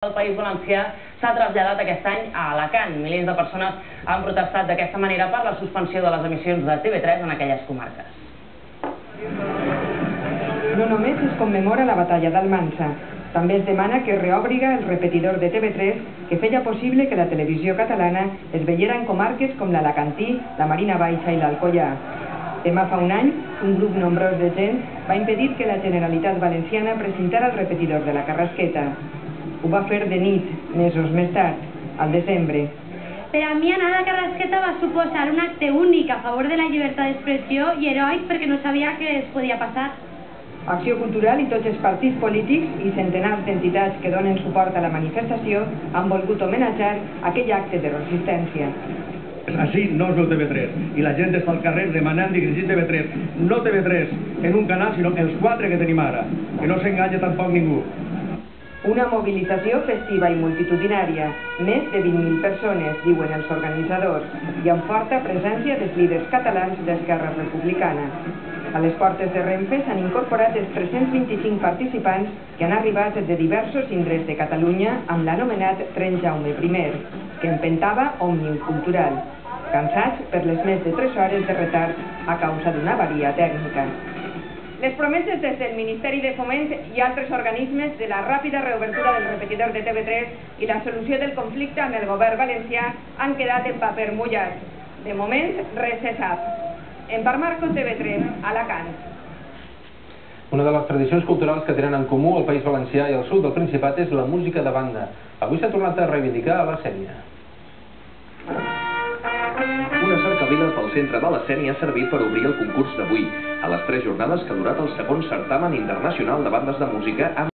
El País Valencià s'ha traslladat aquest any a Alacant. Milers de persones han protestat d'aquesta manera per la suspensió de les emissions de TV3 en aquelles comarques. No només es commemora la batalla d'Almansa, també es demana que es reobriga el repetidor de TV3 que feia possible que la televisió catalana es veiera en comarques com l'Alacantí, la Marina Baixa i l'Alcoià. Demà fa un any, un grup nombrós de gent va impedir que la Generalitat Valenciana presentara el repetidor de la Carrasqueta. Ho va fer de nit, mesos més tard, al desembre. Per a mi anar a la Carrasqueta va suposar un acte únic a favor de la llibertat d'expressió i heroic perquè no sabia què es podia passar. Acció Cultural i tots els partits polítics i centenars d'entitats que donen suport a la manifestació han volgut homenatjar aquell acte de resistència. Així no es veu TV3 i la gent està al carrer demanant dirigir TV3. No TV3 en un canal, sinó els 4 que tenim ara. Que no s'enganya tampoc ningú. Una mobilització festiva i multitudinària, més de 20.000 persones, diuen els organitzadors, i amb forta presència dels líders catalans d'Esquerra Republicana. A les portes de Renfe s'han incorporat els 325 participants que han arribat de diversos indrets de Catalunya amb l'anomenat Tren Jaume I, que empentava Òmnium Cultural, cansats per les més de 3 hores de retard a causa d'una avaria tècnica. Les promeses des del Ministeri de Foment i altres organismes de la ràpida reobertura del repetidor de TV3 i la solució del conflicte amb el govern valencià han quedat en paper mullat. De moment, res se sap. En Parmarco TV3, Alacant. Una de les tradicions culturals que tenen en comú el País Valencià i el sud del Principat és la música de banda. Avui s'ha tornat a reivindicar a la Sénia. Una cercavila pel centre de la Sénia ha servit per obrir el concurs d'avui, a les 3 jornades que ha durat el segon certamen internacional de bandes de música amb